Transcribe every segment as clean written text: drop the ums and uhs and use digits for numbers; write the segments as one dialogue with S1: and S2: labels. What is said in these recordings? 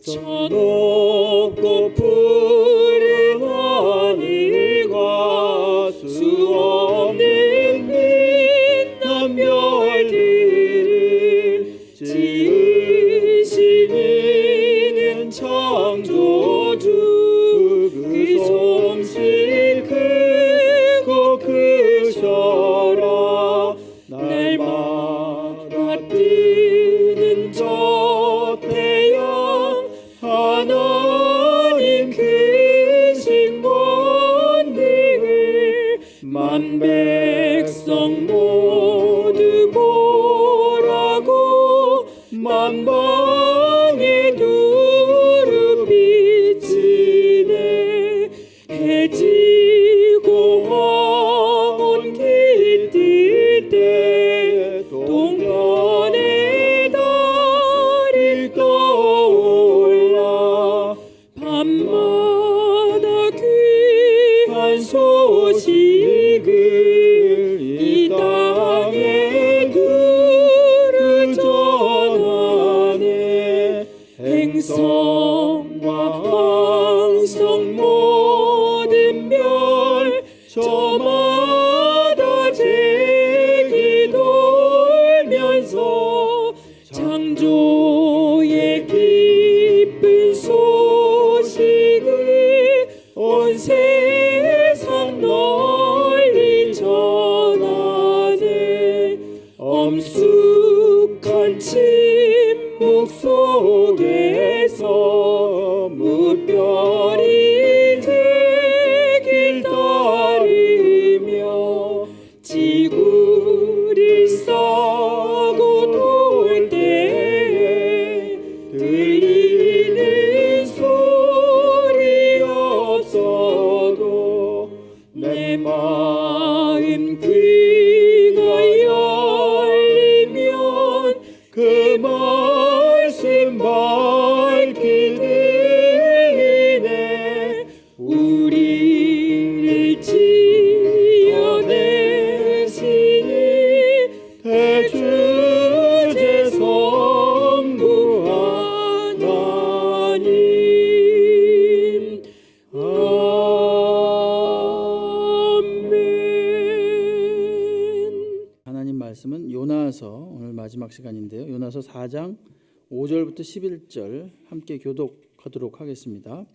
S1: 저 높고 푸른 하늘과 수 없는 빛난 별들을 지으시는 창조주 그 솜씨 크고 크셔라. 날마다 뜨는 저 태양 하나님 크신 권능을 만 백성 모두 보라고 만방에 두루 비치네. 해지고 황혼 깃들 때 동편에 달이 떠올라 밤마다 귀한 소식을 이 땅에 두루 전하네. 행성과 항성 모든 별 저마다 제기 돌면서 창조의 기쁜 소식을 온 세상 널리 전하네. 엄숙한 침묵 속에서 무별이 되길 따르며 지구를 싸고 돌 때에 들리는 소리 없어도 내 마음 귀가 열리면 그 말씀 밝히 들리네. 우리를 지어내시니 대주제 성부 하나님. 아멘.
S2: 하나님 말씀은 요나서 오늘 마지막 시간인데요. 요나서 4장 5절부터 11절 함께 교독하도록 하겠습니다.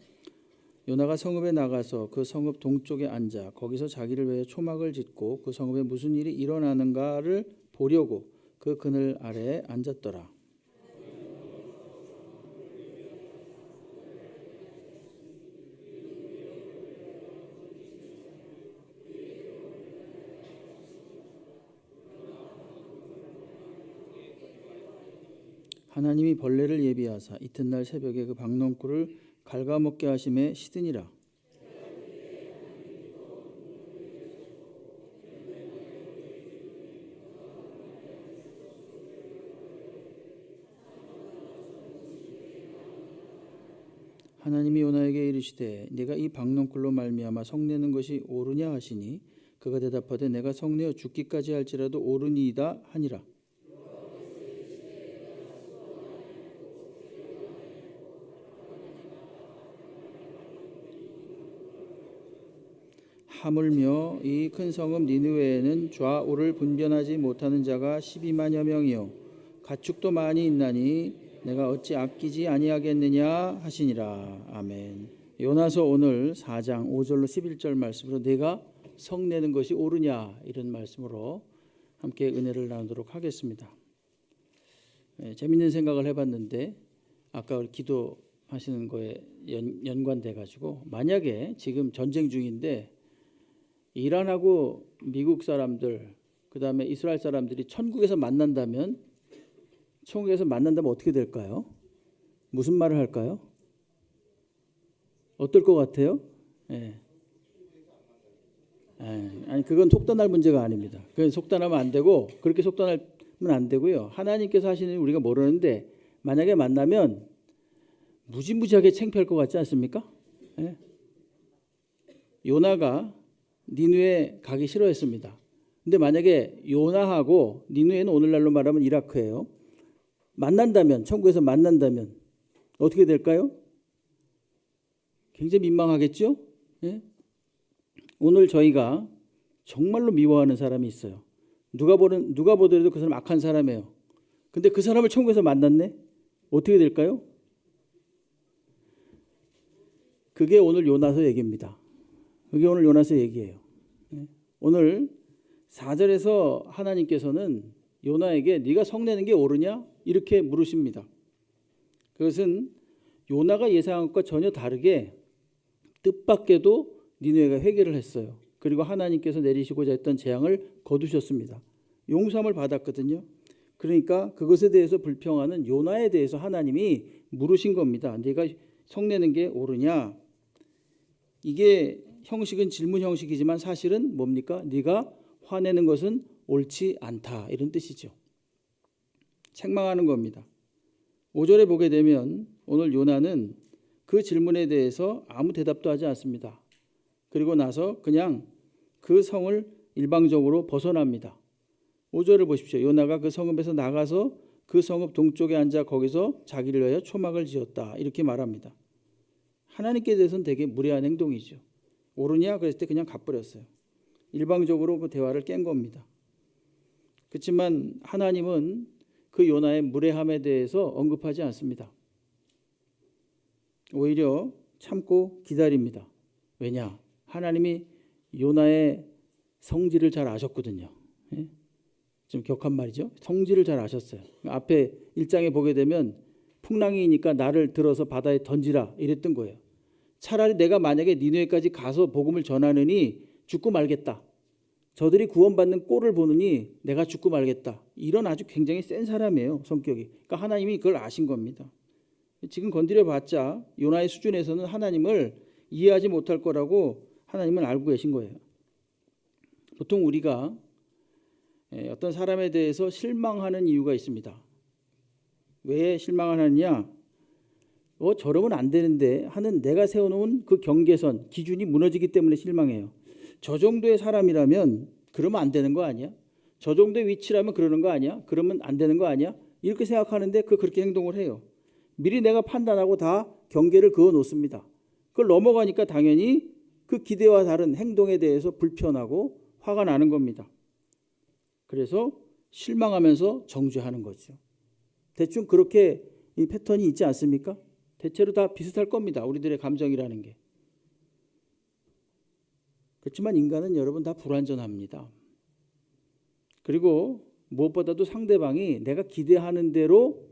S2: 요나가 성읍에 나가서 그 성읍 동쪽에 앉아 거기서 자기를 위해 초막을 짓고 그 성읍에 무슨 일이 일어나는가를 보려고 그 그늘 아래에 앉았더라. 하나님이 벌레를 예비하사 이튿날 새벽에 그 박넝쿨을 갉아먹게 하심에 시드니라. 하나님이 요나에게 이르시되 네가 이 박넝쿨로 말미암아 성내는 것이 옳으냐 하시니 그가 대답하되 내가 성내어 죽기까지 할지라도 옳으니이다 하니라. 하물며 이 큰 성읍 니느웨에는 좌우를 분별하지 못하는 자가 12만여 명이요 가축도 많이 있나니 내가 어찌 아끼지 아니하겠느냐 하시니라. 아멘. 요나서 오늘 4장 5절로 11절 말씀으로 내가 성내는 것이 옳으냐 이런 말씀으로 함께 은혜를 나누도록 하겠습니다. 재밌는 생각을 해봤는데 아까 기도하시는 거에 연관돼 가지고 만약에 지금 전쟁 중인데 이란하고 미국 사람들 그다음에 이스라엘 사람들이 천국에서 만난다면 어떻게 될까요? 무슨 말을 할까요? 어떨 것 같아요? 아니 그건 속단할 문제가 아닙니다. 그건 속단하면 안 되고 그렇게 속단하면 안 되고요. 하나님께서 하시는 우리가 모르는데 만약에 만나면 무지무지하게 창피할 것 같지 않습니까? 요나가 니느웨 가기 싫어했습니다. 근데 만약에 요나하고 니느웨는 오늘날로 말하면 이라크예요. 만난다면 천국에서 만난다면 어떻게 될까요? 굉장히 민망하겠죠? 예? 오늘 저희가 정말로 미워하는 사람이 있어요. 누가 보더라도 그 사람 악한 사람이에요. 근데 그 사람을 천국에서 만났네? 어떻게 될까요? 그게 오늘 요나서 얘기입니다. 그게 오늘 요나서 얘기예요. 오늘 4절에서 하나님께서는 요나에게 네가 성내는 게 옳으냐? 이렇게 물으십니다. 그것은 요나가 예상한 것과 전혀 다르게 뜻밖에도 니느웨가 회개를 했어요. 그리고 하나님께서 내리시고자 했던 재앙을 거두셨습니다. 용서함을 받았거든요. 그러니까 그것에 대해서 불평하는 요나에 대해서 하나님이 물으신 겁니다. 네가 성내는 게 옳으냐? 이게 형식은 질문 형식이지만 사실은 뭡니까? 네가 화내는 것은 옳지 않다, 이런 뜻이죠. 책망하는 겁니다. 5절에 보게 되면 오늘 요나는 그 질문에 대해서 아무 대답도 하지 않습니다. 그리고 나서 그냥 그 성을 일방적으로 벗어납니다. 5절을 보십시오. 요나가 그 성읍에서 나가서 그 성읍 동쪽에 앉아 거기서 자기를 위하여 초막을 지었다, 이렇게 말합니다. 하나님께 대해서는 되게 무례한 행동이죠. 옳으냐 그랬을 때 그냥 가버렸어요. 일방적으로 그 대화를 깬 겁니다. 그렇지만 하나님은 그 요나의 무례함에 대해서 언급하지 않습니다. 오히려 참고 기다립니다. 왜냐? 하나님이 요나의 성질을 잘 아셨거든요. 좀 격한 말이죠. 성질을 잘 아셨어요. 앞에 1장에 보게 되면 풍랑이니까 나를 들어서 바다에 던지라 이랬던 거예요. 차라리 내가 만약에 니느웨까지 가서 복음을 전하느니 죽고 말겠다. 저들이 구원받는 꼴을 보느니 내가 죽고 말겠다. 이런 아주 굉장히 센 사람이에요, 성격이. 그러니까 하나님이 그걸 아신 겁니다. 지금 건드려봤자 요나의 수준에서는 하나님을 이해하지 못할 거라고 하나님은 알고 계신 거예요. 보통 우리가 어떤 사람에 대해서 실망하는 이유가 있습니다. 왜 실망을 하느냐? 저러면 안 되는데 하는 내가 세워놓은 그 경계선, 기준이 무너지기 때문에 실망해요. 저 정도의 사람이라면 그러면 안 되는 거 아니야? 저 정도의 위치라면 그러는 거 아니야? 그러면 안 되는 거 아니야? 이렇게 생각하는데 그렇게 행동을 해요. 미리 내가 판단하고 다 경계를 그어 놓습니다. 그걸 넘어가니까 당연히 그 기대와 다른 행동에 대해서 불편하고 화가 나는 겁니다. 그래서 실망하면서 정죄하는 거죠. 대충 그렇게 이 패턴이 있지 않습니까? 대체로 다 비슷할 겁니다. 우리들의 감정이라는 게. 그렇지만 인간은 여러분 다 불완전합니다. 그리고 무엇보다도 상대방이 내가 기대하는 대로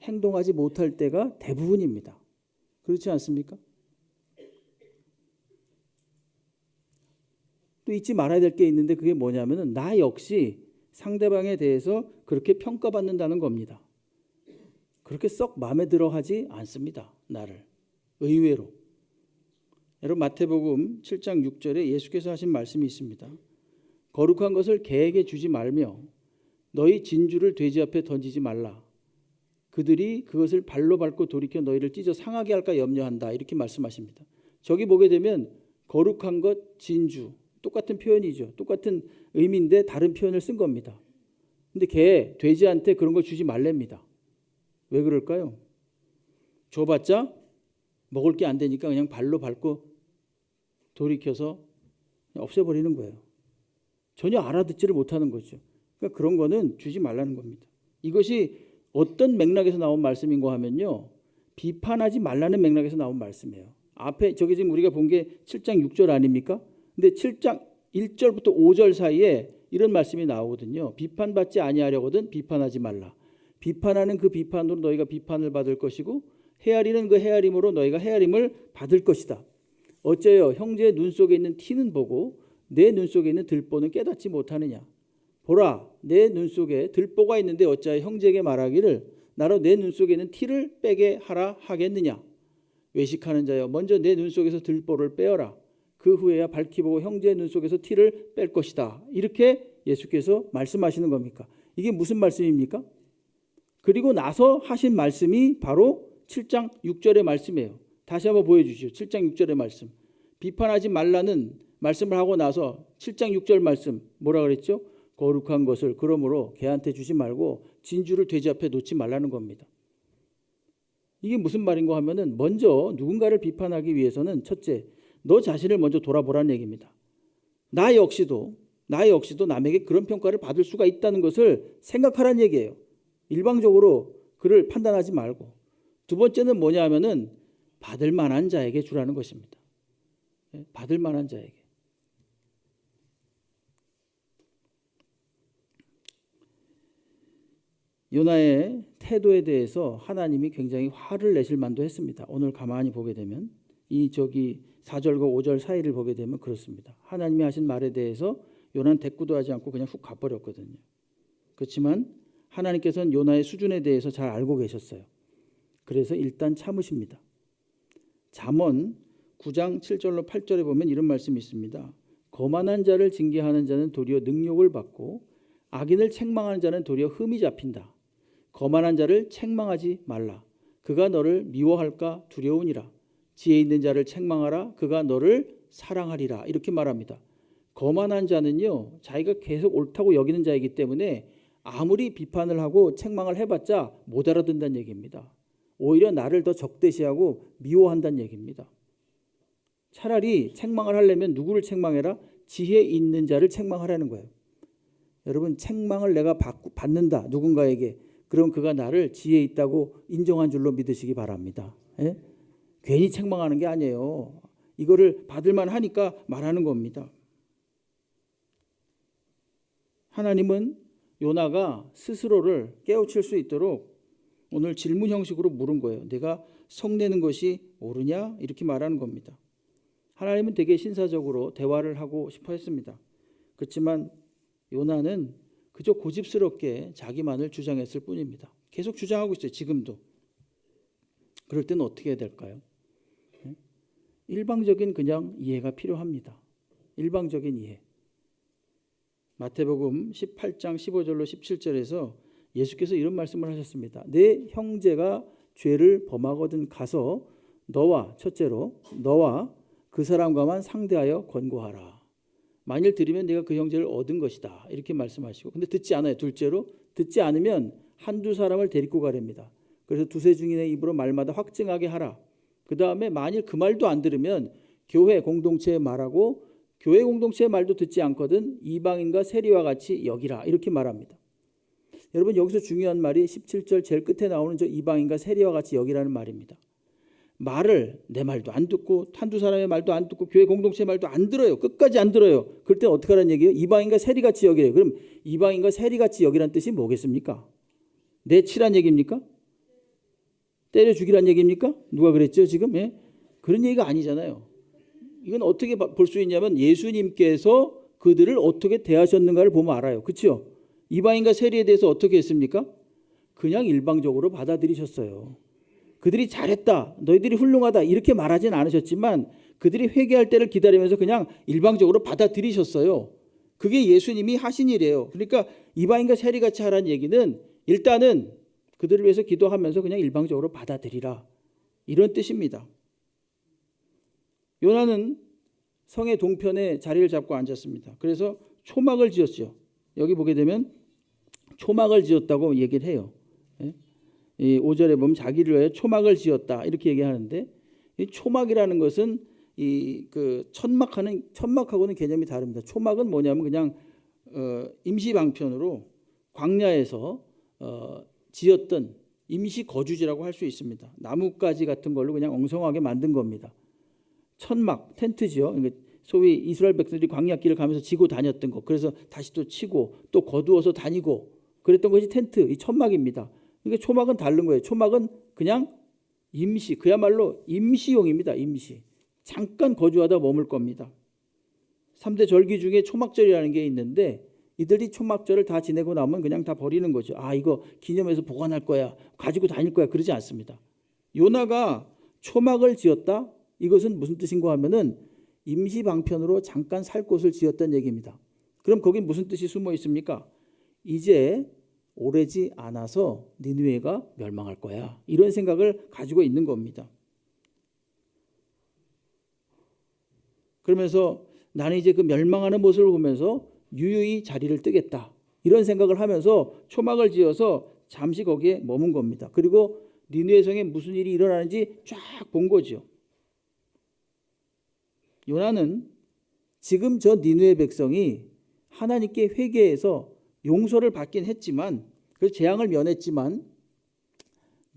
S2: 행동하지 못할 때가 대부분입니다. 그렇지 않습니까? 또 잊지 말아야 될 게 있는데 그게 뭐냐면은 나 역시 상대방에 대해서 그렇게 평가받는다는 겁니다. 그렇게 썩 마음에 들어 하지 않습니다. 나를. 의외로. 여러분 마태복음 7장 6절에 예수께서 하신 말씀이 있습니다. 거룩한 것을 개에게 주지 말며 너희 진주를 돼지 앞에 던지지 말라. 그들이 그것을 발로 밟고 돌이켜 너희를 찢어 상하게 할까 염려한다. 이렇게 말씀하십니다. 저기 보게 되면 거룩한 것, 진주 똑같은 표현이죠. 똑같은 의미인데 다른 표현을 쓴 겁니다. 근데 개, 돼지한테 그런 걸 주지 말랍니다. 왜 그럴까요? 줘봤자 먹을 게 안 되니까 그냥 발로 밟고 돌이켜서 없애버리는 거예요. 전혀 알아듣지를 못하는 거죠. 그러니까 그런 거는 주지 말라는 겁니다. 이것이 어떤 맥락에서 나온 말씀인가 하면요. 비판하지 말라는 맥락에서 나온 말씀이에요. 앞에 저기 지금 우리가 본 게 7장 6절 아닙니까? 근데 7장 1절부터 5절 사이에 이런 말씀이 나오거든요. 비판받지 아니하려거든 비판하지 말라. 비판하는 그 비판으로 너희가 비판을 받을 것이고 헤아리는 그 헤아림으로 너희가 헤아림을 받을 것이다. 어째요? 형제의 눈 속에 있는 티는 보고 내 눈 속에 있는 들보는 깨닫지 못하느냐. 보라, 내 눈 속에 들보가 있는데 어찌하여 형제에게 말하기를 나로 내 눈 속에 있는 티를 빼게 하라 하겠느냐. 외식하는 자여, 먼저 내 눈 속에서 들보를 빼어라. 그 후에야 밝히 보고 형제의 눈 속에서 티를 뺄 것이다. 이렇게 예수께서 말씀하시는 겁니까? 이게 무슨 말씀입니까? 그리고 나서 하신 말씀이 바로 7장 6절의 말씀이에요. 다시 한번 보여주시죠. 7장 6절의 말씀. 비판하지 말라는 말씀을 하고 나서 7장 6절 말씀 뭐라 그랬죠? 거룩한 것을 그러므로 개한테 주지 말고 진주를 돼지 앞에 놓지 말라는 겁니다. 이게 무슨 말인가 하면은 먼저 누군가를 비판하기 위해서는 첫째, 너 자신을 먼저 돌아보라는 얘기입니다. 나 역시도 남에게 그런 평가를 받을 수가 있다는 것을 생각하라는 얘기예요. 일방적으로 그를 판단하지 말고. 두 번째는 뭐냐 하면은 받을 만한 자에게 주라는 것입니다. 받을 만한 자에게. 요나의 태도에 대해서 하나님이 굉장히 화를 내실 만도 했습니다. 오늘 가만히 보게 되면 이 4절과 5절 사이를 보게 되면 그렇습니다. 하나님이 하신 말에 대해서 요나는 대꾸도 하지 않고 그냥 훅 가버렸거든요. 그렇지만 하나님께서는 요나의 수준에 대해서 잘 알고 계셨어요. 그래서 일단 참으십니다. 잠언 9장 7절로 8절에 보면 이런 말씀이 있습니다. 거만한 자를 징계하는 자는 도리어 능욕을 받고 악인을 책망하는 자는 도리어 흠이 잡힌다. 거만한 자를 책망하지 말라. 그가 너를 미워할까 두려우니라. 지혜 있는 자를 책망하라. 그가 너를 사랑하리라. 이렇게 말합니다. 거만한 자는요, 자기가 계속 옳다고 여기는 자이기 때문에 아무리 비판을 하고 책망을 해봤자 못 알아듣는다는 얘기입니다. 오히려 나를 더 적대시하고 미워한다는 얘기입니다. 차라리 책망을 하려면 누구를 책망해라? 지혜 있는 자를 책망하라는 거예요. 여러분, 책망을 내가 받는다 누군가에게, 그럼 그가 나를 지혜 있다고 인정한 줄로 믿으시기 바랍니다. 예? 괜히 책망하는 게 아니에요. 이거를 받을만 하니까 말하는 겁니다. 하나님은 요나가 스스로를 깨우칠 수 있도록 오늘 질문 형식으로 물은 거예요. 내가 성내는 것이 옳으냐? 이렇게 말하는 겁니다. 하나님은 되게 신사적으로 대화를 하고 싶어 했습니다. 그렇지만 요나는 그저 고집스럽게 자기만을 주장했을 뿐입니다. 계속 주장하고 있어요. 지금도. 그럴 때는 어떻게 해야 될까요? 일방적인 그냥 이해가 필요합니다. 일방적인 이해. 마태복음 18장 15절로 17절에서 예수께서 이런 말씀을 하셨습니다. 내 형제가 죄를 범하거든 가서 첫째로 너와 그 사람과만 상대하여 권고하라. 만일 들으면 네가 그 형제를 얻은 것이다. 이렇게 말씀하시고, 근데 듣지 않아요. 둘째로 듣지 않으면 한두 사람을 데리고 가랍니다. 그래서 두세 증인의 입으로 말마다 확증하게 하라. 그 다음에 만일 그 말도 안 들으면 교회 공동체에 말하고, 교회 공동체의 말도 듣지 않거든 이방인과 세리와 같이 여기라. 이렇게 말합니다. 여러분, 여기서 중요한 말이 17절 제일 끝에 나오는 저 이방인과 세리와 같이 여기라는 말입니다. 말을 내 말도 안 듣고 한두 사람의 말도 안 듣고 교회 공동체의 말도 안 들어요. 끝까지 안 들어요. 그럴 때 어떻게 하라는 얘기예요? 이방인과 세리같이 여기래요. 그럼 이방인과 세리같이 여기라는 뜻이 뭐겠습니까? 내치란 얘기입니까? 때려 죽이란 얘기입니까? 누가 그랬죠 지금? 예? 그런 얘기가 아니잖아요. 이건 어떻게 볼 수 있냐면 예수님께서 그들을 어떻게 대하셨는가를 보면 알아요. 그렇죠? 이방인과 세리에 대해서 어떻게 했습니까? 그냥 일방적으로 받아들이셨어요. 그들이 잘했다, 너희들이 훌륭하다 이렇게 말하진 않으셨지만 그들이 회개할 때를 기다리면서 그냥 일방적으로 받아들이셨어요. 그게 예수님이 하신 일이에요. 그러니까 이방인과 세리같이 하라는 얘기는 일단은 그들을 위해서 기도하면서 그냥 일방적으로 받아들이라, 이런 뜻입니다. 요나는 성의 동편에 자리를 잡고 앉았습니다. 그래서 초막을 지었죠. 여기 보게 되면 초막을 지었다고 얘기를 해요. 이 5절에 보면 자기를 위해 초막을 지었다 이렇게 얘기하는데, 이 초막이라는 것은 그 천막하고는 개념이 다릅니다. 초막은 뭐냐면 그냥 임시 방편으로 광야에서 지었던 임시 거주지라고 할 수 있습니다. 나뭇가지 같은 걸로 그냥 엉성하게 만든 겁니다. 천막, 텐트죠. 소위 이스라엘 백성들이 광야길을 가면서 지고 다녔던 것, 그래서 다시 또 치고 또 거두어서 다니고 그랬던 것이 텐트, 이 천막입니다. 그러니까 초막은 다른 거예요. 초막은 그냥 임시, 그야말로 임시용입니다. 임시. 잠깐 거주하다 머물 겁니다. 3대 절기 중에 초막절이라는 게 있는데 이들이 초막절을 다 지내고 나면 그냥 다 버리는 거죠. 아, 이거 기념해서 보관할 거야, 가지고 다닐 거야, 그러지 않습니다. 요나가 초막을 지었다? 이것은 무슨 뜻인가 하면은 임시 방편으로 잠깐 살 곳을 지었다는 얘기입니다. 그럼 거긴 무슨 뜻이 숨어 있습니까? 이제 오래지 않아서 니느웨가 멸망할 거야, 이런 생각을 가지고 있는 겁니다. 그러면서 나는 이제 그 멸망하는 모습을 보면서 유유히 자리를 뜨겠다, 이런 생각을 하면서 초막을 지어서 잠시 거기에 머문 겁니다. 그리고 니느웨 성에 무슨 일이 일어나는지 쫙 본 거죠. 요나는 지금 저 니느웨 백성이 하나님께 회개해서 용서를 받긴 했지만, 그 재앙을 면했지만,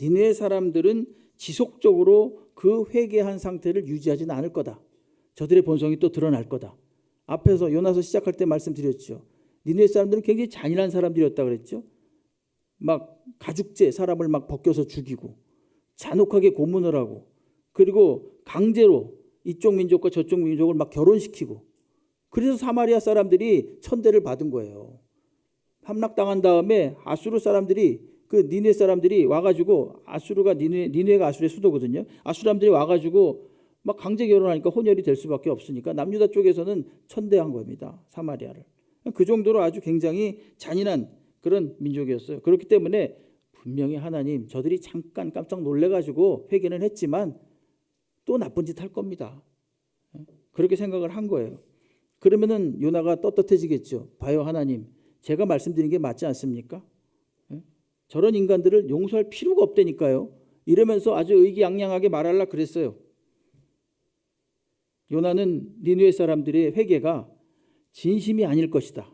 S2: 니느웨 사람들은 지속적으로 그 회개한 상태를 유지하지는 않을 거다. 저들의 본성이 또 드러날 거다. 앞에서 요나서 시작할 때 말씀드렸죠. 니느웨 사람들은 굉장히 잔인한 사람들이었다 그랬죠. 막 가죽제 사람을 막 벗겨서 죽이고 잔혹하게 고문을 하고, 그리고 강제로 이쪽 민족과 저쪽 민족을 막 결혼시키고, 그래서 사마리아 사람들이 천대를 받은 거예요. 함락당한 다음에 아수르 사람들이, 그 니느웨 사람들이 와가지고, 아수르가 니느웨가 아수르의 수도거든요. 아수르 사람들이 와가지고 막 강제 결혼하니까 혼혈이 될 수밖에 없으니까 남유다 쪽에서는 천대한 겁니다. 사마리아를. 그 정도로 아주 굉장히 잔인한 그런 민족이었어요. 그렇기 때문에 분명히 하나님, 저들이 잠깐 깜짝 놀래가지고 회개는 했지만 또 나쁜 짓 할 겁니다. 그렇게 생각을 한 거예요. 그러면은 요나가 떳떳해지겠죠. 봐요, 하나님, 제가 말씀드린 게 맞지 않습니까? 저런 인간들을 용서할 필요가 없다니까요. 이러면서 아주 의기양양하게 말하려고 그랬어요. 요나는 니느웨 사람들의 회개가 진심이 아닐 것이다.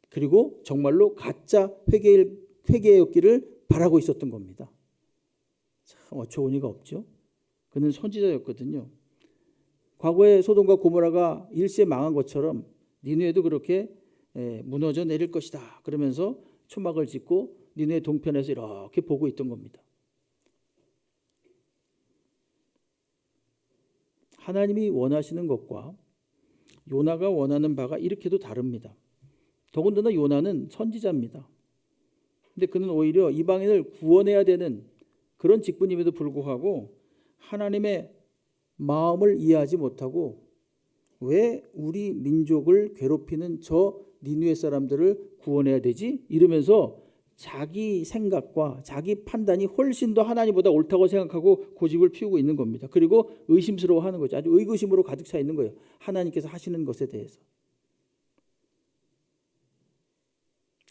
S2: 그리고 정말로 가짜 회개였기를 바라고 있었던 겁니다. 참 어처구니가 없죠. 그는 선지자였거든요. 과거에 소돔과 고모라가 일시에 망한 것처럼 니느웨도 그렇게 무너져 내릴 것이다. 그러면서 초막을 짓고 니느웨 동편에서 이렇게 보고 있던 겁니다. 하나님이 원하시는 것과 요나가 원하는 바가 이렇게도 다릅니다. 더군다나 요나는 선지자입니다. 근데 그는 오히려 이방인을 구원해야 되는 그런 직분임에도 불구하고 하나님의 마음을 이해하지 못하고 왜 우리 민족을 괴롭히는 저 니느웨 사람들을 구원해야 되지? 이러면서 자기 생각과 자기 판단이 훨씬 더 하나님보다 옳다고 생각하고 고집을 피우고 있는 겁니다. 그리고 의심스러워하는 거죠. 아주 의구심으로 가득 차 있는 거예요. 하나님께서 하시는 것에 대해서.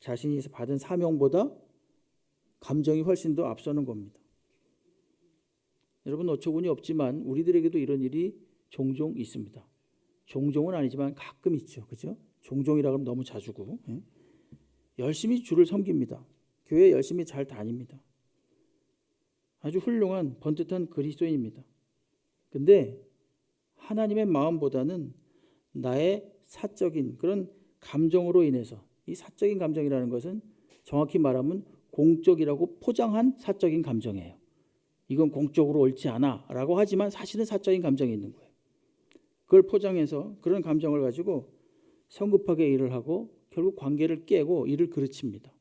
S2: 자신이 받은 사명보다 감정이 훨씬 더 앞서는 겁니다. 여러분, 어처구니 없지만 우리들에게도 이런 일이 종종 있습니다. 종종은 아니지만 가끔 있죠. 그죠? 종종이라 그러면 너무 자주고. 열심히 주를 섬깁니다. 교회 열심히 잘 다닙니다. 아주 훌륭한 번듯한 그리스도인입니다. 근데 하나님의 마음보다는 나의 사적인 그런 감정으로 인해서, 이 사적인 감정이라는 것은 정확히 말하면 공적이라고 포장한 사적인 감정이에요. 이건 공적으로 옳지 않아 라고 하지만 사실은 사적인 감정이 있는 거예요. 그걸 포장해서 그런 감정을 가지고 성급하게 일을 하고 결국 관계를 깨고 일을 그르칩니다.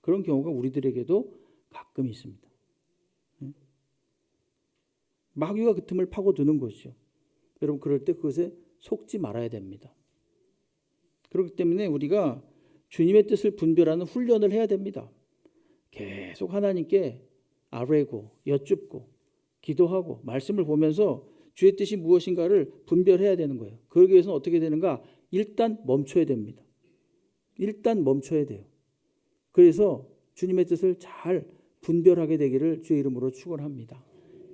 S2: 그런 경우가 우리들에게도 가끔 있습니다. 마귀가 그 틈을 파고드는 것이죠. 여러분, 그럴 때 그것에 속지 말아야 됩니다. 그렇기 때문에 우리가 주님의 뜻을 분별하는 훈련을 해야 됩니다. 계속 하나님께 아뢰고 여쭙고 기도하고 말씀을 보면서 주의 뜻이 무엇인가를 분별해야 되는 거예요. 그러기 위해서는 어떻게 되는가? 일단 멈춰야 됩니다. 일단 멈춰야 돼요. 그래서 주님의 뜻을 잘 분별하게 되기를 주의 이름으로 축원합니다.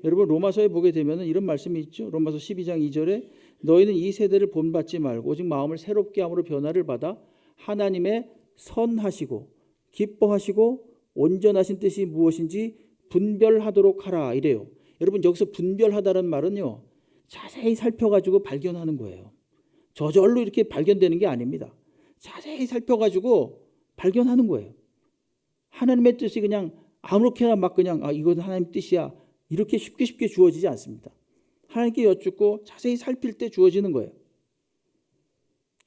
S2: 여러분, 로마서에 보게 되면 이런 말씀이 있죠. 로마서 12장 2절에 너희는 이 세대를 본받지 말고 오직 마음을 새롭게 함으로 변화를 받아 하나님의 선하시고 기뻐하시고 온전하신 뜻이 무엇인지 분별하도록 하라 이래요. 여러분, 여기서 분별하다는 말은요, 자세히 살펴가지고 발견하는 거예요. 저절로 이렇게 발견되는 게 아닙니다. 자세히 살펴가지고 발견하는 거예요. 하나님의 뜻이 그냥 아무렇게나 막 그냥 이건 하나님 뜻이야 이렇게 쉽게 주어지지 않습니다. 하나님께 여쭙고 자세히 살필 때 주어지는 거예요.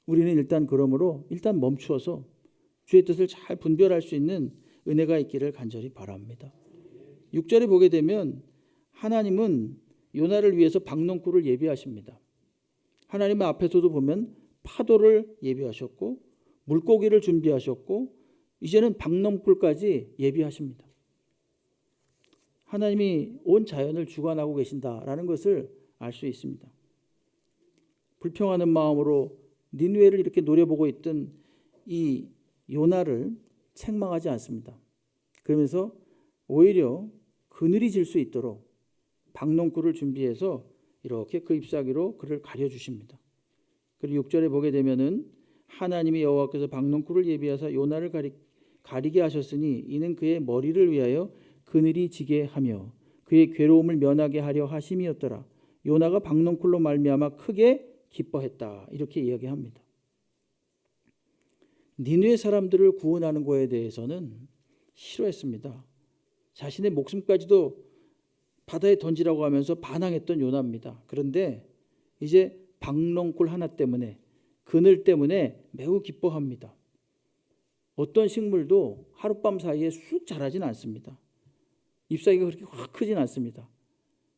S2: 우리는 일단 그러므로 일단 멈추어서 주의 뜻을 잘 분별할 수 있는 은혜가 있기를 간절히 바랍니다. 6절에 보게 되면 하나님은 요나를 위해서 박농쿨을 예비하십니다. 하나님은 앞에서도 보면 파도를 예비하셨고 물고기를 준비하셨고 이제는 박농쿨까지 예비하십니다. 하나님이 온 자연을 주관하고 계신다라는 것을 알 수 있습니다. 불평하는 마음으로 니느웨를 이렇게 노려보고 있던 이 요나를 책망하지 않습니다. 그러면서 오히려 그늘이 질 수 있도록 박농쿨을 준비해서 이렇게 그 잎사귀로 그를 가려주십니다. 그리고 6절에 보게 되면은 하나님이 여호와께서 박농쿨을 예비하사 요나를 가리게 하셨으니 이는 그의 머리를 위하여 그늘이 지게 하며 그의 괴로움을 면하게 하려 하심이었더라. 요나가 박농쿨로 말미암아 크게 기뻐했다. 이렇게 이야기합니다. 니느웨 사람들을 구원하는 것에 대해서는 싫어했습니다. 자신의 목숨까지도 바다에 던지라고 하면서 반항했던 요나입니다. 그런데 이제 박농쿨 하나 때문에, 그늘 때문에 매우 기뻐합니다. 어떤 식물도 하룻밤 사이에 쑥 자라진 않습니다. 잎사귀가 그렇게 확 크진 않습니다.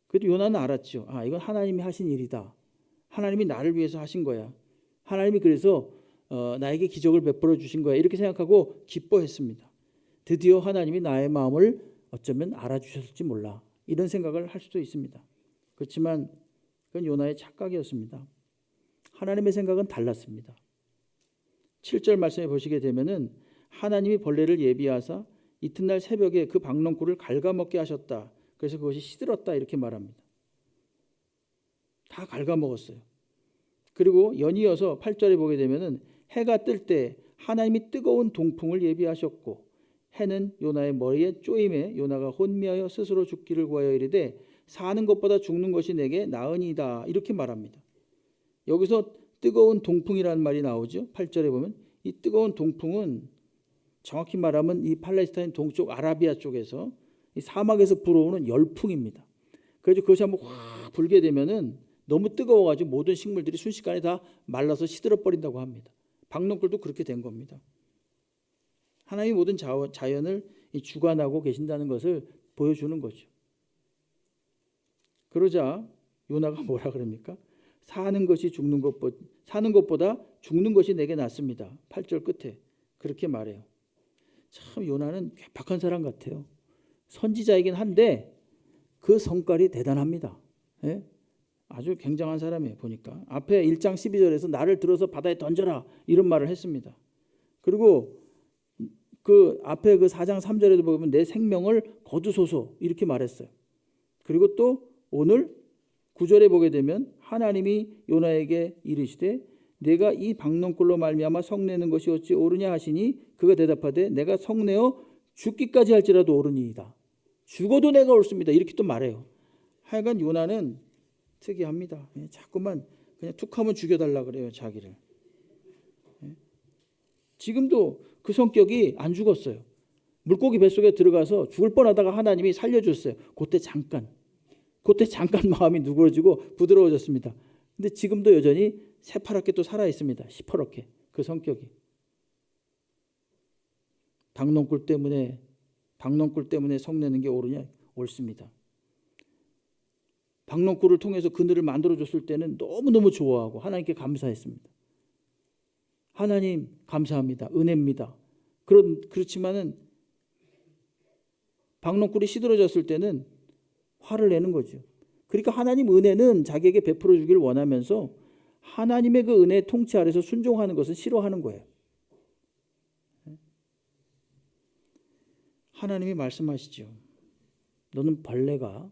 S2: 그래도 요나는 알았죠. 아, 이건 하나님이 하신 일이다. 하나님이 나를 위해서 하신 거야. 하나님이 그래서 나에게 기적을 베풀어 주신 거야. 이렇게 생각하고 기뻐했습니다. 드디어 하나님이 나의 마음을 어쩌면 알아주셨을지 몰라. 이런 생각을 할 수도 있습니다. 그렇지만 그건 요나의 착각이었습니다. 하나님의 생각은 달랐습니다. 7절 말씀에 보시게 되면은 하나님이 벌레를 예비하사 이튿날 새벽에 그 박농쿨을 갉아먹게 하셨다. 그래서 그것이 시들었다 이렇게 말합니다. 다 갉아먹었어요. 그리고 연이어서 8절에 보게 되면은 해가 뜰 때 하나님이 뜨거운 동풍을 예비하셨고 해는 요나의 머리에 쪼임에 요나가 혼미하여 스스로 죽기를 구하여 이르되 사는 것보다 죽는 것이 내게 나으니이다 이렇게 말합니다. 여기서 뜨거운 동풍이라는 말이 나오죠. 8절에 보면 이 뜨거운 동풍은 정확히 말하면 이 팔레스타인 동쪽 아라비아 쪽에서 이 사막에서 불어오는 열풍입니다. 그래서 그것이 한번 확 불게 되면은 너무 뜨거워가지고 모든 식물들이 순식간에 다 말라서 시들어 버린다고 합니다. 박농쿨도 그렇게 된 겁니다. 하나님이 모든 자연을 주관하고 계신다는 것을 보여주는 거죠. 그러자 요나가 뭐라 그럽니까? 사는 것보다 죽는 것이 내게 낫습니다. 8절 끝에 그렇게 말해요. 참 요나는 괴팍한 사람 같아요. 선지자이긴 한데 그 성깔이 대단합니다. 예? 아주 굉장한 사람이에요. 보니까 앞에 1장 12절에서 나를 들어서 바다에 던져라 이런 말을 했습니다. 그리고 그 앞에 그 4장 3절에도 보면 내 생명을 거두소서 이렇게 말했어요. 그리고 또 오늘 9절에 보게 되면 하나님이 요나에게 이르시되 내가 이 박농쿨로 말미암아 성내는 것이 어찌 옳으냐 하시니 그가 대답하되 내가 성내어 죽기까지 할지라도 옳으니이다. 죽어도 내가 옳습니다. 이렇게 또 말해요. 하여간 요나는 특이합니다. 자꾸만 그냥 툭하면 죽여달라 그래요. 자기를. 지금도 그 성격이 안 죽었어요. 물고기 뱃속에 들어가서 죽을 뻔하다가 하나님이 살려줬어요. 그때 잠깐 마음이 누그러지고 부드러워졌습니다. 근데 지금도 여전히 새파랗게 또 살아있습니다. 시퍼렇게 그 성격이. 박농쿨 때문에 성내는 게 옳으냐? 옳습니다. 박농쿨을 통해서 그늘을 만들어줬을 때는 너무너무 좋아하고 하나님께 감사했습니다. 하나님 감사합니다. 은혜입니다. 그렇지만은 박농쿨이 시들어졌을 때는 화를 내는 거죠. 그러니까 하나님 은혜는 자기에게 베풀어 주길 원하면서 하나님의 그 은혜의 통치 아래서 순종하는 것은 싫어하는 거예요. 하나님이 말씀하시죠. 너는 벌레가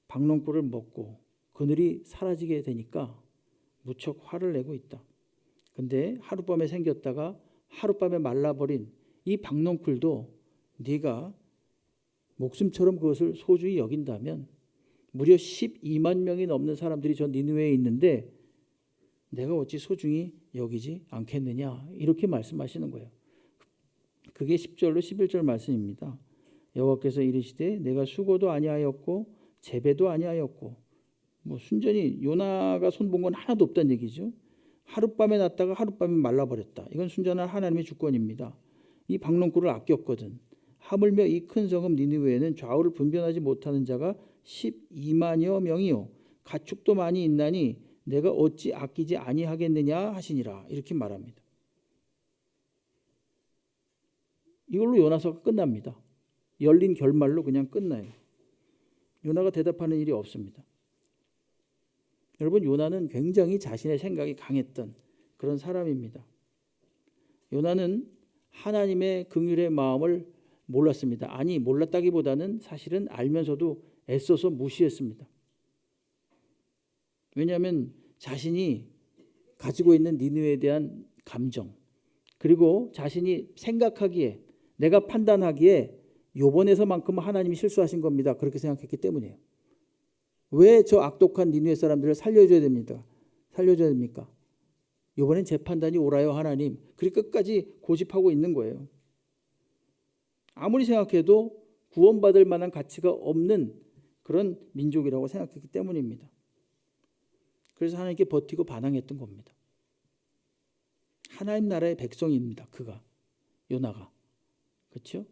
S2: 박농쿨을 먹고 그늘이 사라지게 되니까 무척 화를 내고 있다. 근데 하룻밤에 생겼다가 하룻밤에 말라버린 이 박농쿨도 네가 목숨처럼 그것을 소중히 여긴다면 무려 12만 명이 넘는 사람들이 저 니느웨에 있는데 내가 어찌 소중히 여기지 않겠느냐 이렇게 말씀하시는 거예요. 그게 10절로 11절 말씀입니다. 여호와께서 이르시되 내가 수고도 아니하였고 재배도 아니하였고 순전히 요나가 손본 건 하나도 없다는 얘기죠. 하룻밤에 났다가 하룻밤에 말라버렸다. 이건 순전한 하나님의 주권입니다. 이 박농쿨을 아꼈거든. 하물며 이 큰 성읍 니느웨에는 좌우를 분별하지 못하는 자가 12만여 명이요 가축도 많이 있나니 내가 어찌 아끼지 아니하겠느냐 하시니라 이렇게 말합니다. 이걸로 요나서가 끝납니다. 열린 결말로 그냥 끝나요. 요나가 대답하는 일이 없습니다. 여러분 요나는 굉장히 자신의 생각이 강했던 그런 사람입니다. 요나는 하나님의 긍휼의 마음을 몰랐습니다. 아니, 몰랐다기보다는 사실은 알면서도 애써서 무시했습니다. 왜냐하면 자신이 가지고 있는 니느웨에 대한 감정, 그리고 자신이 생각하기에, 내가 판단하기에 요번에서만큼은 하나님이 실수하신 겁니다. 그렇게 생각했기 때문이에요. 왜 저 악독한 니느웨 사람들을 살려줘야 됩니까? 요번엔 제 판단이 옳아요, 하나님. 그렇게 끝까지 고집하고 있는 거예요. 아무리 생각해도 구원받을 만한 가치가 없는 그런 민족이라고 생각했기 때문입니다. 그래서 하나님께 버티고 반항했던 겁니다. 하나님 나라의 백성입니다. 그가, 요나가. 그렇죠?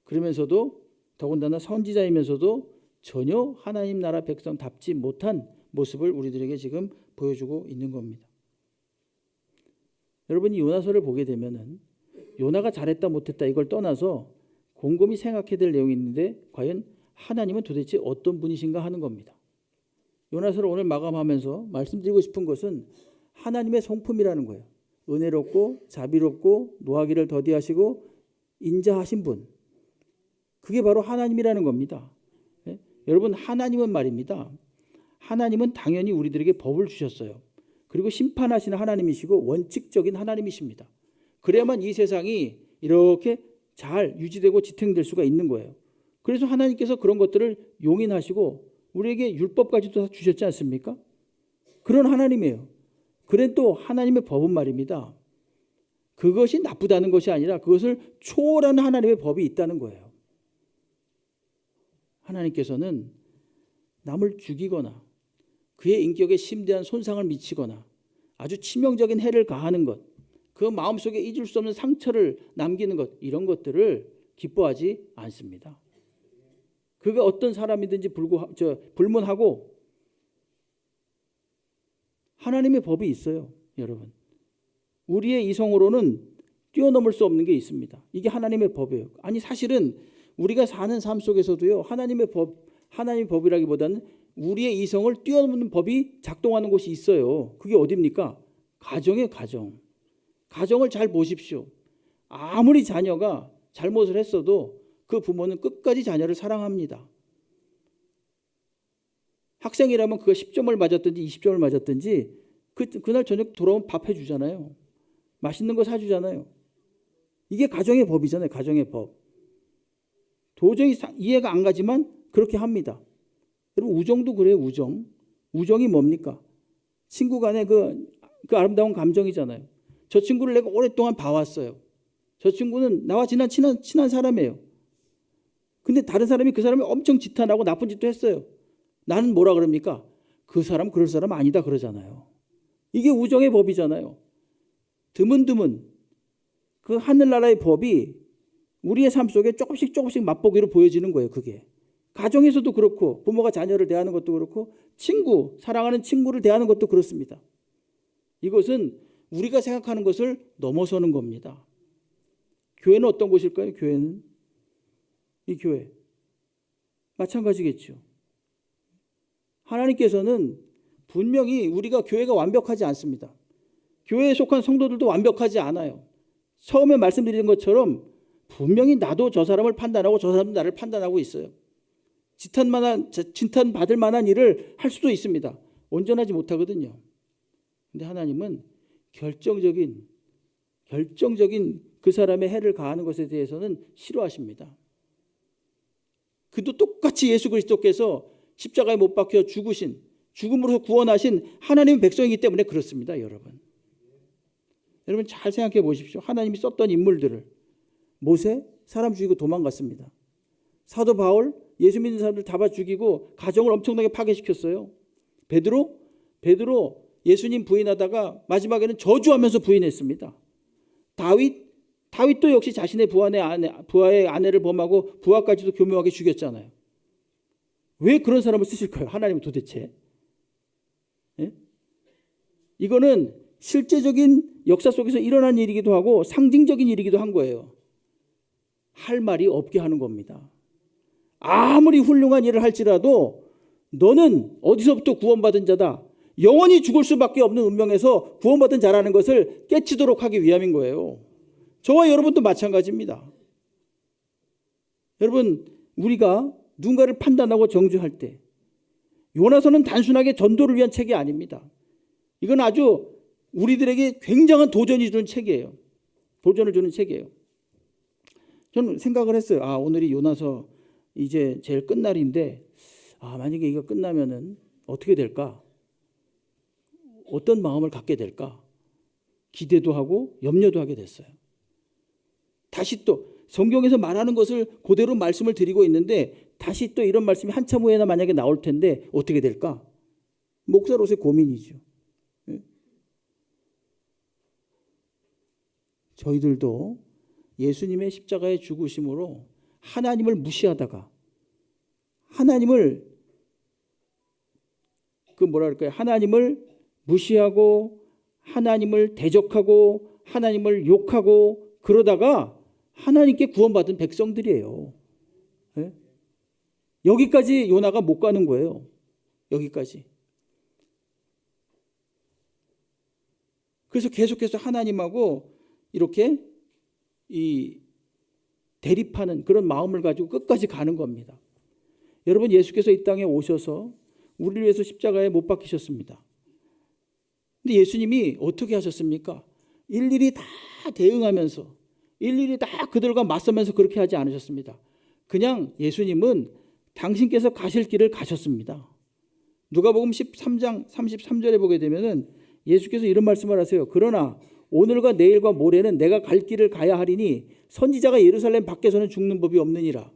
S2: 그러면서도 더군다나 선지자이면서도 전혀 하나님 나라 백성답지 못한 모습을 우리들에게 지금 보여주고 있는 겁니다. 여러분이 요나서를 보게 되면은 요나가 잘했다 못했다 이걸 떠나서 곰곰이 생각해야 될 내용이 있는데, 과연 하나님은 도대체 어떤 분이신가 하는 겁니다. 요나서를 오늘 마감하면서 말씀드리고 싶은 것은 하나님의 성품이라는 거예요. 은혜롭고 자비롭고 노하기를 더디하시고 인자하신 분, 그게 바로 하나님이라는 겁니다. 네? 여러분, 하나님은 말입니다, 하나님은 당연히 우리들에게 법을 주셨어요. 그리고 심판하시는 하나님이시고 원칙적인 하나님이십니다. 그래야만 이 세상이 이렇게 잘 유지되고 지탱될 수가 있는 거예요. 그래서 하나님께서 그런 것들을 용인하시고 우리에게 율법까지도 다 주셨지 않습니까? 그런 하나님이에요. 그래 또 하나님의 법은 말입니다, 그것이 나쁘다는 것이 아니라 그것을 초월하는 하나님의 법이 있다는 거예요. 하나님께서는 남을 죽이거나 그의 인격에 심대한 손상을 미치거나 아주 치명적인 해를 가하는 것, 그 마음속에 잊을 수 없는 상처를 남기는 것, 이런 것들을 기뻐하지 않습니다. 그가 어떤 사람이든지 불문하고 하나님의 법이 있어요. 여러분, 우리의 이성으로는 뛰어넘을 수 없는 게 있습니다. 이게 하나님의 법이에요. 아니, 사실은 우리가 사는 삶 속에서도요, 하나님의 법이라기보다는 우리의 이성을 뛰어넘는 법이 작동하는 곳이 있어요. 그게 어디입니까? 가정이에요. 가정을 잘 보십시오. 아무리 자녀가 잘못을 했어도 그 부모는 끝까지 자녀를 사랑합니다. 학생이라면 그가 10점을 맞았든지 20점을 맞았든지 그날 저녁 돌아오면 밥 해주잖아요. 맛있는 거 사주잖아요. 이게 가정의 법이잖아요. 가정의 법. 도저히 이해가 안 가지만 그렇게 합니다. 여러분, 우정도 그래요. 우정이 뭡니까? 친구 간의 그 아름다운 감정이잖아요. 저 친구를 내가 오랫동안 봐왔어요. 저 친구는 나와 친한 사람이에요. 근데 다른 사람이 그 사람을 엄청 지탄하고 나쁜 짓도 했어요. 나는 뭐라 그럽니까? 그 사람 그럴 사람 아니다 그러잖아요. 이게 우정의 법이잖아요. 드문드문 그 하늘나라의 법이 우리의 삶 속에 조금씩 맛보기로 보여지는 거예요. 그게 가정에서도 그렇고, 부모가 자녀를 대하는 것도 그렇고, 사랑하는 친구를 대하는 것도 그렇습니다. 이것은 우리가 생각하는 것을 넘어서는 겁니다. 교회는 어떤 곳일까요? 교회는, 이 교회 마찬가지겠죠. 하나님께서는 분명히 우리가 교회가 완벽하지 않습니다. 교회에 속한 성도들도 완벽하지 않아요. 처음에 말씀드린 것처럼 분명히 나도 저 사람을 판단하고 저 사람도 나를 판단하고 있어요. 진탄받을 만한 일을 할 수도 있습니다. 온전하지 못하거든요. 근데 하나님은 결정적인 그 사람의 해를 가하는 것에 대해서는 싫어하십니다. 그도 똑같이 예수 그리스도께서 십자가에 못 박혀 죽음으로 구원하신 하나님의 백성이기 때문에 그렇습니다. 여러분 잘 생각해 보십시오. 하나님이 썼던 인물들을, 모세 사람 죽이고 도망갔습니다. 사도 바울 예수 믿는 사람들 잡아 죽이고 가정을 엄청나게 파괴시켰어요. 베드로 예수님 부인하다가 마지막에는 저주하면서 부인했습니다. 다윗도 역시 자신의 부하의 아내를 범하고 부하까지도 교묘하게 죽였잖아요. 왜 그런 사람을 쓰실까요? 하나님은 도대체. 예? 이거는 실제적인 역사 속에서 일어난 일이기도 하고 상징적인 일이기도 한 거예요. 할 말이 없게 하는 겁니다. 아무리 훌륭한 일을 할지라도 너는 어디서부터 구원받은 자다, 영원히 죽을 수밖에 없는 운명에서 구원받은 자라는 것을 깨치도록 하기 위함인 거예요. 저와 여러분도 마찬가지입니다. 여러분, 우리가 누군가를 판단하고 정죄할 때 요나서는 단순하게 전도를 위한 책이 아닙니다. 이건 아주 우리들에게 굉장한 도전이 주는 책이에요. 도전을 주는 책이에요. 저는 생각을 했어요. 오늘이 요나서 이제 제일 끝날인데 만약에 이거 끝나면은 어떻게 될까? 어떤 마음을 갖게 될까? 기대도 하고 염려도 하게 됐어요. 다시 또 성경에서 말하는 것을 그대로 말씀을 드리고 있는데 다시 또 이런 말씀이 한참 후에나 만약에 나올 텐데 어떻게 될까? 목사로서의 고민이죠. 저희들도 예수님의 십자가의 죽으심으로 하나님을 무시하다가 하나님을 하나님을 무시하고 하나님을 대적하고 하나님을 욕하고 그러다가 하나님께 구원받은 백성들이에요. 네? 여기까지 요나가 못 가는 거예요. 여기까지. 그래서 계속해서 하나님하고 이렇게 대립하는 그런 마음을 가지고 끝까지 가는 겁니다. 여러분, 예수께서 이 땅에 오셔서 우리를 위해서 십자가에 못 박히셨습니다. 근데 예수님이 어떻게 하셨습니까? 일일이 다 대응하면서 일일이 다 그들과 맞서면서 그렇게 하지 않으셨습니다. 그냥 예수님은 당신께서 가실 길을 가셨습니다. 누가복음 13장 33절에 보게 되면은 예수께서 이런 말씀을 하세요. 그러나 오늘과 내일과 모레는 내가 갈 길을 가야 하리니 선지자가 예루살렘 밖에서는 죽는 법이 없느니라.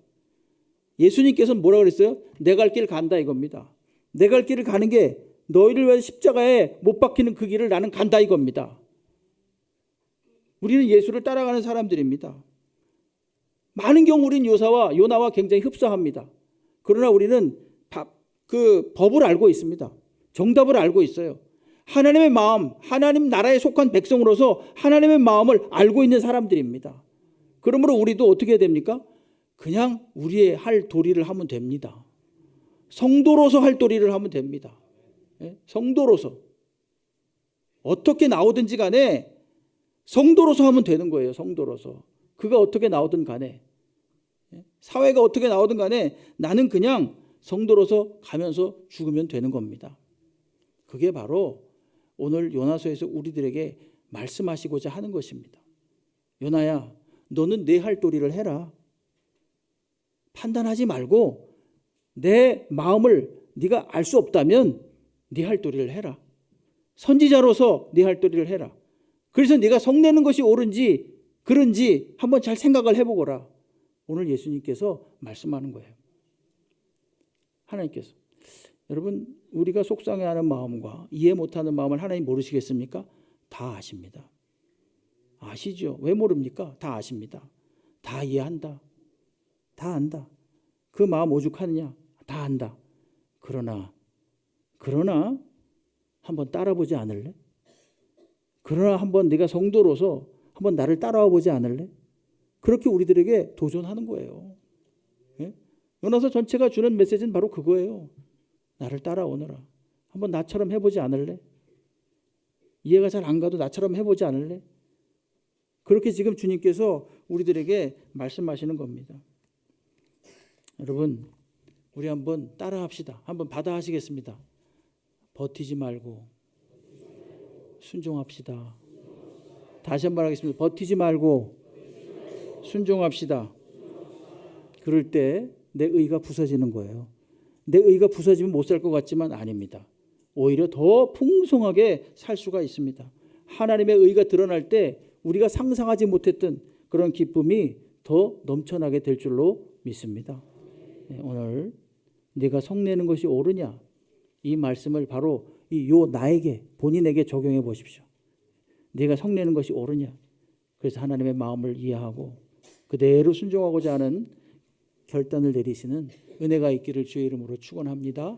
S2: 예수님께서는 뭐라고 그랬어요? 내 갈 길 간다 이겁니다. 내 갈 길을 가는 게 너희를 위해서 십자가에 못 박히는 그 길을 나는 간다 이겁니다. 우리는 예수를 따라가는 사람들입니다. 많은 경우 우리는 요나와 굉장히 흡사합니다. 그러나 우리는 그 법을 알고 있습니다. 정답을 알고 있어요. 하나님의 마음, 하나님 나라에 속한 백성으로서 하나님의 마음을 알고 있는 사람들입니다. 그러므로 우리도 어떻게 해야 됩니까? 그냥 우리의 할 도리를 하면 됩니다. 성도로서 할 도리를 하면 됩니다. 성도로서. 어떻게 나오든지 간에 성도로서 하면 되는 거예요. 성도로서. 그가 어떻게 나오든 간에. 사회가 어떻게 나오든 간에 나는 그냥 성도로서 가면서 죽으면 되는 겁니다. 그게 바로 오늘 요나서에서 우리들에게 말씀하시고자 하는 것입니다. 요나야, 너는 내 할 도리를 해라. 판단하지 말고 내 마음을 네가 알 수 없다면 네 할 도리를 해라. 선지자로서 네 할 도리를 해라. 그래서 네가 성내는 것이 옳은지 그런지 한번 잘 생각을 해보거라. 오늘 예수님께서 말씀하는 거예요. 하나님께서. 여러분, 우리가 속상해하는 마음과 이해 못하는 마음을 하나님 모르시겠습니까? 다 아십니다. 아시죠? 왜 모릅니까? 다 아십니다. 다 이해한다. 다 안다. 그 마음 오죽하느냐? 다 안다. 그러나 한번 따라보지 않을래? 그러나 한번 네가 성도로서 한번 나를 따라와 보지 않을래? 그렇게 우리들에게 도전하는 거예요. 예? 요나서 전체가 주는 메시지는 바로 그거예요. 나를 따라오너라. 한번 나처럼 해보지 않을래? 이해가 잘 안 가도 나처럼 해보지 않을래? 그렇게 지금 주님께서 우리들에게 말씀하시는 겁니다. 여러분, 우리 한번 따라합시다. 한번 받아하시겠습니다. 버티지 말고 순종합시다. 다시 한번 하겠습니다. 버티지 말고 순종합시다. 그럴 때 내 의가 부서지는 거예요. 내 의가 부서지면 못 살 것 같지만 아닙니다. 오히려 더 풍성하게 살 수가 있습니다. 하나님의 의가 드러날 때 우리가 상상하지 못했던 그런 기쁨이 더 넘쳐나게 될 줄로 믿습니다. 오늘 네가 성내는 것이 옳으냐? 이 말씀을 바로 나에게, 본인에게 적용해 보십시오. 네가 성내는 것이 옳으냐? 그래서 하나님의 마음을 이해하고 그대로 순종하고자 하는 결단을 내리시는 은혜가 있기를 주의 이름으로 축원합니다.